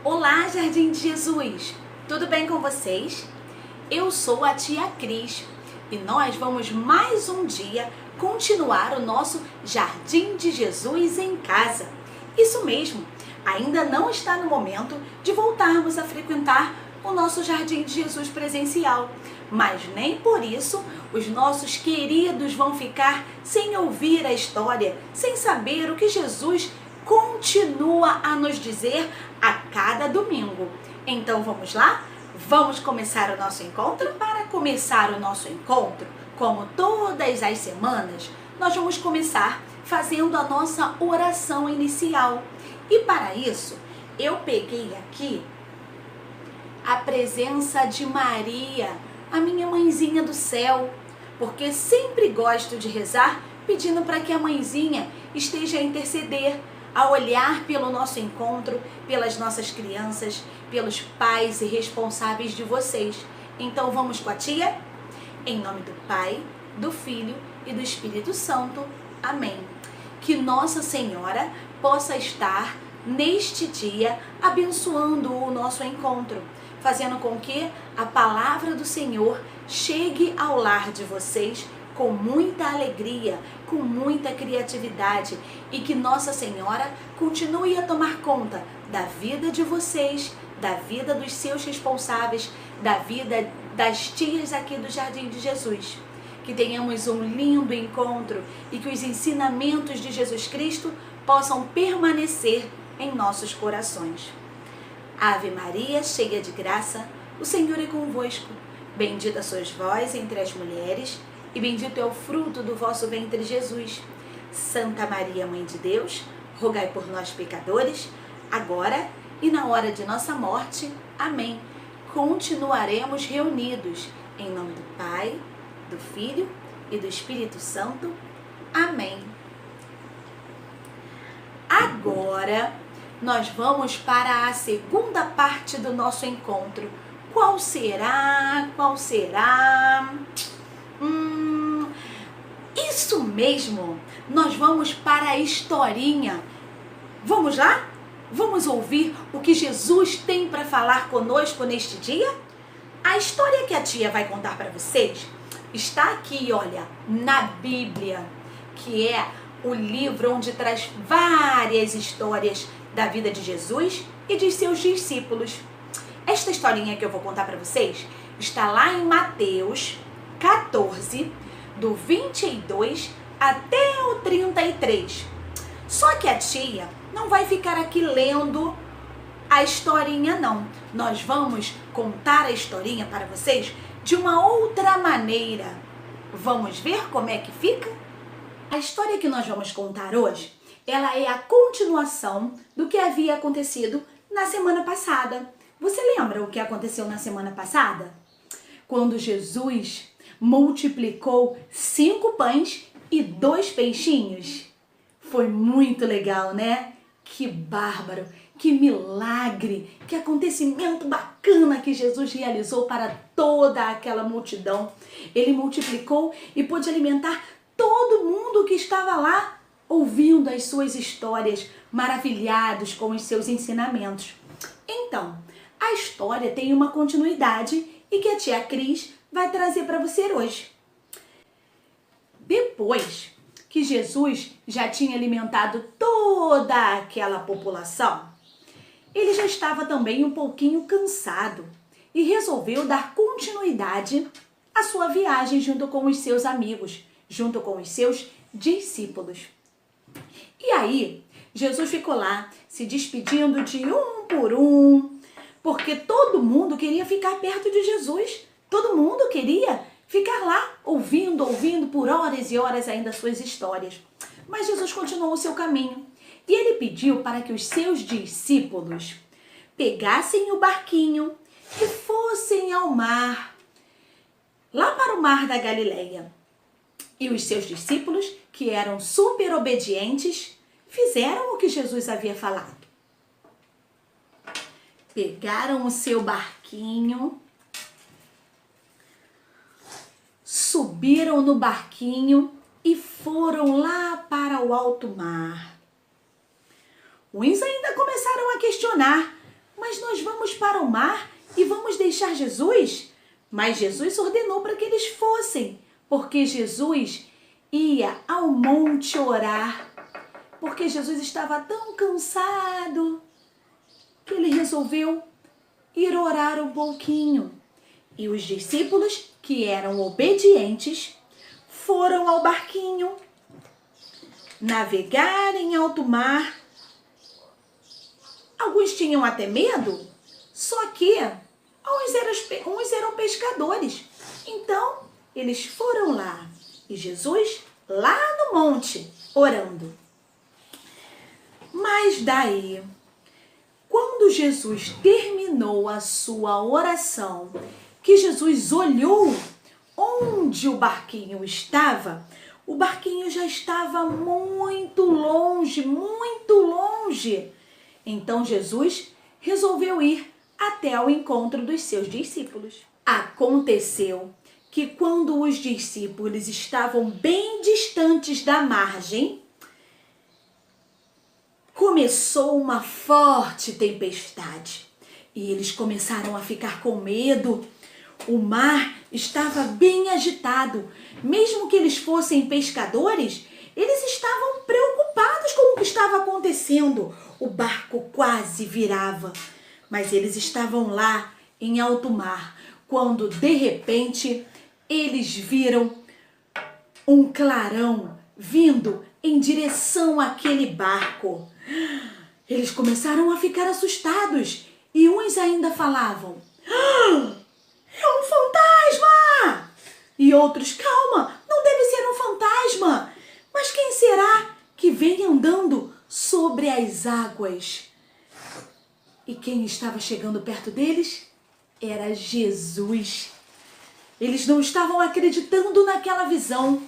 Olá, Jardim de Jesus! Tudo bem com vocês? Eu sou a tia Cris e nós vamos mais um dia continuar o nosso Jardim de Jesus em casa. Isso mesmo, ainda não está no momento de voltarmos a frequentar o nosso Jardim de Jesus presencial, mas nem por isso os nossos queridos vão ficar sem ouvir a história, sem saber o que Jesus continua a nos dizer a cada domingo. Então vamos lá? Vamos começar o nosso encontro? E para começar o nosso encontro, como todas as semanas, nós vamos começar fazendo a nossa oração inicial. E para isso, eu peguei aqui a presença de Maria, a minha mãezinha do céu, porque sempre gosto de rezar pedindo para que a mãezinha esteja a interceder, a olhar pelo nosso encontro, pelas nossas crianças, pelos pais e responsáveis de vocês. Então vamos com a tia? Em nome do Pai, do Filho e do Espírito Santo. Amém. Que Nossa Senhora possa estar neste dia abençoando o nosso encontro, fazendo com que a palavra do Senhor chegue ao lar de vocês com muita alegria, com muita criatividade, e que Nossa Senhora continue a tomar conta da vida de vocês, da vida dos seus responsáveis, da vida das tias aqui do Jardim de Jesus. Que tenhamos um lindo encontro e que os ensinamentos de Jesus Cristo possam permanecer em nossos corações. Ave Maria, cheia de graça, o Senhor é convosco. Bendita sois vós entre as mulheres, e bendito é o fruto do vosso ventre, Jesus. Santa Maria, Mãe de Deus, rogai por nós, pecadores, agora e na hora de nossa morte. Amém. Continuaremos reunidos em nome do Pai, do Filho e do Espírito Santo. Amém. Agora, nós vamos para a segunda parte do nosso encontro. Qual será? Qual será? Isso mesmo! Nós vamos para a historinha. Vamos lá? Vamos ouvir o que Jesus tem para falar conosco neste dia? A história que a tia vai contar para vocês está aqui, olha, na Bíblia, que é o livro onde traz várias histórias da vida de Jesus e de seus discípulos. Esta historinha que eu vou contar para vocês está lá em Mateus 14, do 22 até o 33. Só que a tia não vai ficar aqui lendo a historinha, não. Nós vamos contar a historinha para vocês de uma outra maneira. Vamos ver como é que fica? A história que nós vamos contar hoje, ela é a continuação do que havia acontecido na semana passada. Você lembra o que aconteceu na semana passada? Quando Jesus multiplicou 5 pães e 2 peixinhos. Foi muito legal, né? Que bárbaro, que milagre, que acontecimento bacana que Jesus realizou para toda aquela multidão. Ele multiplicou e pôde alimentar todo mundo que estava lá, ouvindo as suas histórias, maravilhados com os seus ensinamentos. Então, a história tem uma continuidade e que a tia Cris vai trazer para você hoje. Depois que Jesus já tinha alimentado toda aquela população, ele já estava também um pouquinho cansado e resolveu dar continuidade à sua viagem junto com os seus amigos, junto com os seus discípulos. E aí, Jesus ficou lá se despedindo de um por um, porque todo mundo queria ficar perto de Jesus. Todo mundo queria ficar lá ouvindo por horas e horas ainda suas histórias. Mas Jesus continuou o seu caminho e ele pediu para que os seus discípulos pegassem o barquinho e fossem ao mar, lá para o mar da Galileia. E os seus discípulos, que eram super obedientes, fizeram o que Jesus havia falado. Pegaram o seu barquinho, subiram no barquinho e foram lá para o alto mar. Uns ainda começaram a questionar: mas nós vamos para o mar e vamos deixar Jesus? Mas Jesus ordenou para que eles fossem, porque Jesus ia ao monte orar, porque Jesus estava tão cansado que ele resolveu ir orar um pouquinho. E os discípulos, que eram obedientes, foram ao barquinho, navegar em alto mar. Alguns tinham até medo, só que uns eram pescadores. Então, eles foram lá e Jesus lá no monte, orando. Mas daí, quando Jesus terminou a sua oração, que Jesus olhou onde o barquinho estava, o barquinho já estava muito longe, muito longe. Então Jesus resolveu ir até ao encontro dos seus discípulos. Aconteceu que quando os discípulos estavam bem distantes da margem, começou uma forte tempestade e eles começaram a ficar com medo. O mar estava bem agitado. Mesmo que eles fossem pescadores, eles estavam preocupados com o que estava acontecendo. O barco quase virava, mas eles estavam lá em alto mar, quando de repente eles viram um clarão vindo em direção àquele barco. Eles começaram a ficar assustados e uns ainda falavam: "Ah, é um fantasma!" E outros: "Calma, não deve ser um fantasma. Mas quem será que vem andando sobre as águas?" E quem estava chegando perto deles era Jesus. Eles não estavam acreditando naquela visão.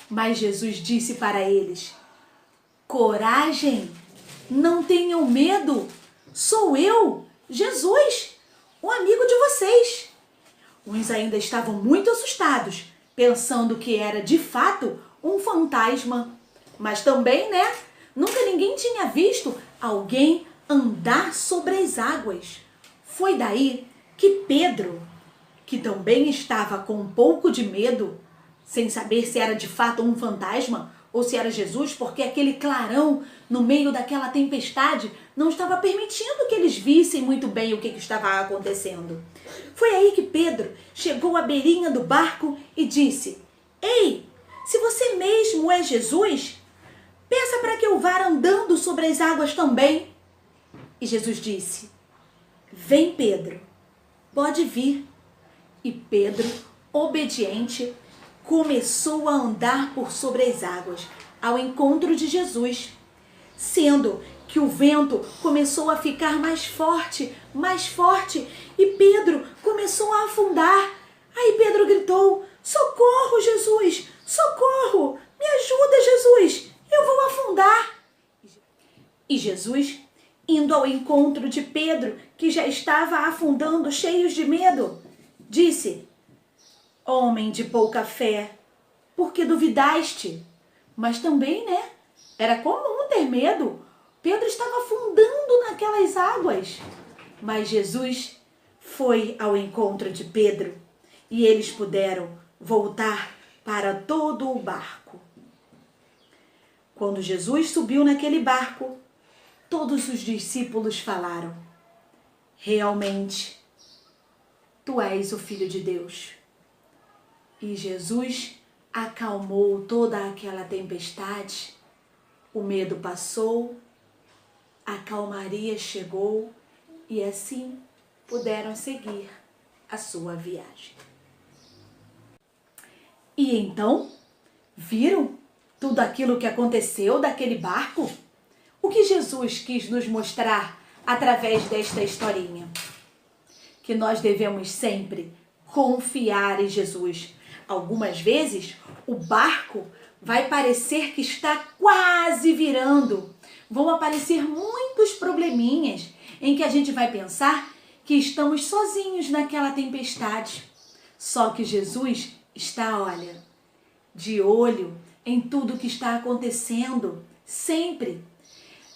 Mas Jesus disse para eles: "Coragem, não tenham medo. Sou eu, Jesus, o amigo de vocês." Uns ainda estavam muito assustados, pensando que era de fato um fantasma. Mas também, nunca ninguém tinha visto alguém andar sobre as águas. Foi daí que Pedro, que também estava com um pouco de medo, sem saber se era de fato um fantasma ou se era Jesus, porque aquele clarão no meio daquela tempestade não estava permitindo que eles vissem muito bem o que estava acontecendo. Foi aí que Pedro chegou à beirinha do barco e disse: "Ei, se você mesmo é Jesus, peça para que eu vá andando sobre as águas também." E Jesus disse: "Vem, Pedro, pode vir." E Pedro, obediente, começou a andar por sobre as águas ao encontro de Jesus, sendo que o vento começou a ficar mais forte, e Pedro começou a afundar. Aí Pedro gritou: "Socorro, Jesus! Socorro! Me ajuda, Jesus! Eu vou afundar!" E Jesus, indo ao encontro de Pedro, que já estava afundando, cheio de medo, disse: "Homem de pouca fé, por que duvidaste?" Mas também, era comum ter medo. Pedro estava afundando naquelas águas. Mas Jesus foi ao encontro de Pedro e eles puderam voltar para todo o barco. Quando Jesus subiu naquele barco, todos os discípulos falaram: "Realmente, tu és o Filho de Deus." E Jesus acalmou toda aquela tempestade, o medo passou, a calmaria chegou e assim puderam seguir a sua viagem. E então, viram tudo aquilo que aconteceu daquele barco? O que Jesus quis nos mostrar através desta historinha? Que nós devemos sempre confiar em Jesus. Algumas vezes, o barco vai parecer que está quase virando. Vão aparecer muitos probleminhas em que a gente vai pensar que estamos sozinhos naquela tempestade. Só que Jesus está, de olho em tudo que está acontecendo, sempre.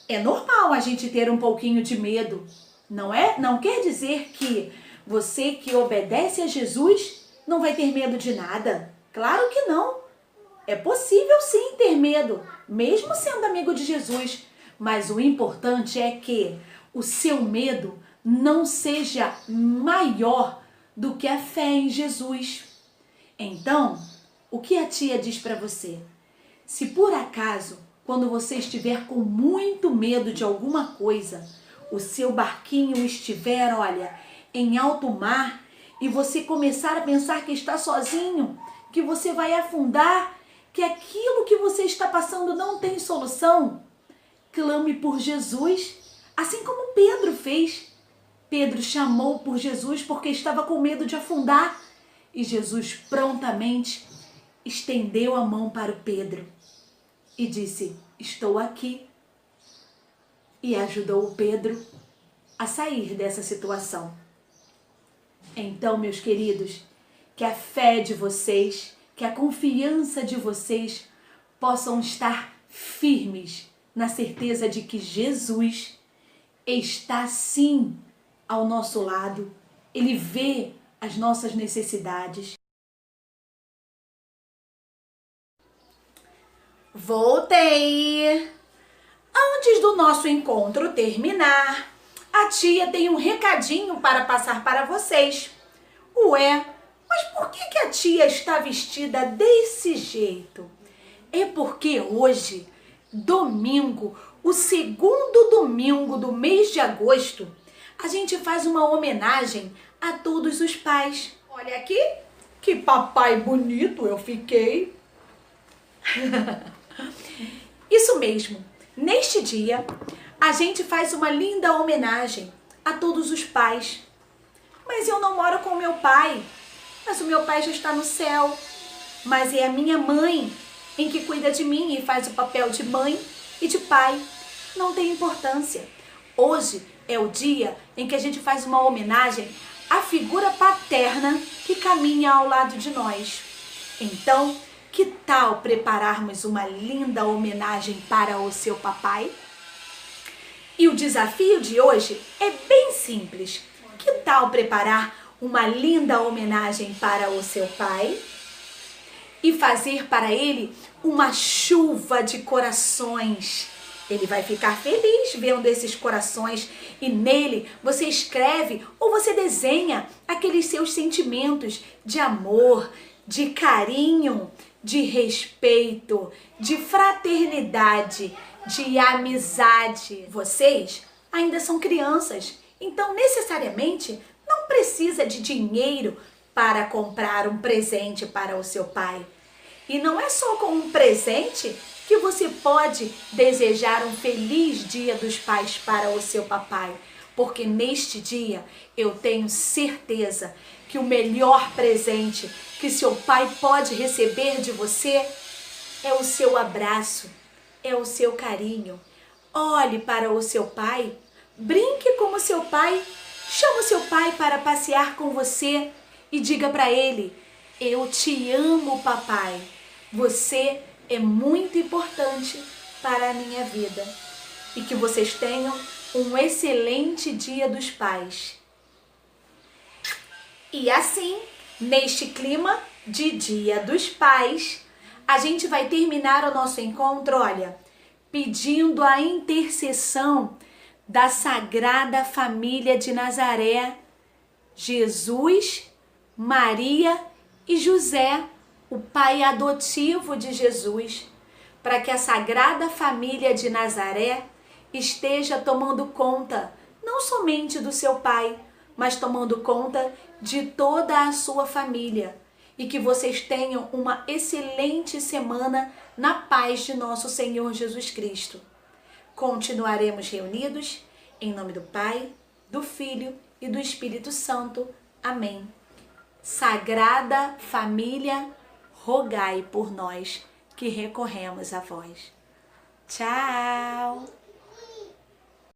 É normal a gente ter um pouquinho de medo, Não quer dizer que você que obedece a Jesus não vai ter medo de nada. Claro que não. É possível sim ter medo, mesmo sendo amigo de Jesus. Mas o importante é que o seu medo não seja maior do que a fé em Jesus. Então, o que a tia diz para você? Se por acaso, quando você estiver com muito medo de alguma coisa, o seu barquinho estiver, olha, em alto mar, e você começar a pensar que está sozinho, que você vai afundar, que aquilo que você está passando não tem solução, clame por Jesus, assim como Pedro fez. Pedro chamou por Jesus porque estava com medo de afundar, e Jesus prontamente estendeu a mão para o Pedro e disse: estou aqui. E ajudou o Pedro a sair dessa situação. Então, meus queridos, que a fé de vocês, que a confiança de vocês possam estar firmes na certeza de que Jesus está sim ao nosso lado. Ele vê as nossas necessidades. Voltei! Antes do nosso encontro terminar, a tia tem um recadinho para passar para vocês. Ué, mas por que a tia está vestida desse jeito? É porque hoje, domingo, o segundo domingo do mês de agosto, a gente faz uma homenagem a todos os pais. Olha aqui, que papai bonito eu fiquei. Isso mesmo, neste dia, a gente faz uma linda homenagem a todos os pais. Mas eu não moro com meu pai, mas o meu pai já está no céu. Mas é a minha mãe em que cuida de mim e faz o papel de mãe e de pai. Não tem importância. Hoje é o dia em que a gente faz uma homenagem à figura paterna que caminha ao lado de nós. Então, que tal prepararmos uma linda homenagem para o seu papai? E o desafio de hoje é bem simples. Que tal preparar uma linda homenagem para o seu pai e fazer para ele uma chuva de corações? Ele vai ficar feliz vendo esses corações e nele você escreve ou você desenha aqueles seus sentimentos de amor, de carinho, de respeito, de fraternidade, de amizade. Vocês ainda são crianças, então necessariamente não precisa de dinheiro para comprar um presente para o seu pai. E não é só com um presente que você pode desejar um feliz Dia dos Pais para o seu papai, porque neste dia eu tenho certeza que o melhor presente que seu pai pode receber de você é o seu abraço, é o seu carinho. Olhe para o seu pai, brinque com o seu pai, chame o seu pai para passear com você e diga para ele: eu te amo, papai. Você é muito importante para a minha vida. E que vocês tenham um excelente Dia dos Pais. E assim, neste clima de Dia dos Pais, a gente vai terminar o nosso encontro, olha, pedindo a intercessão da Sagrada Família de Nazaré, Jesus, Maria e José, o pai adotivo de Jesus, para que a Sagrada Família de Nazaré esteja tomando conta, não somente do seu pai, mas tomando conta de toda a sua família. E que vocês tenham uma excelente semana na paz de nosso Senhor Jesus Cristo. Continuaremos reunidos em nome do Pai, do Filho e do Espírito Santo. Amém. Sagrada Família, rogai por nós que recorremos a vós. Tchau!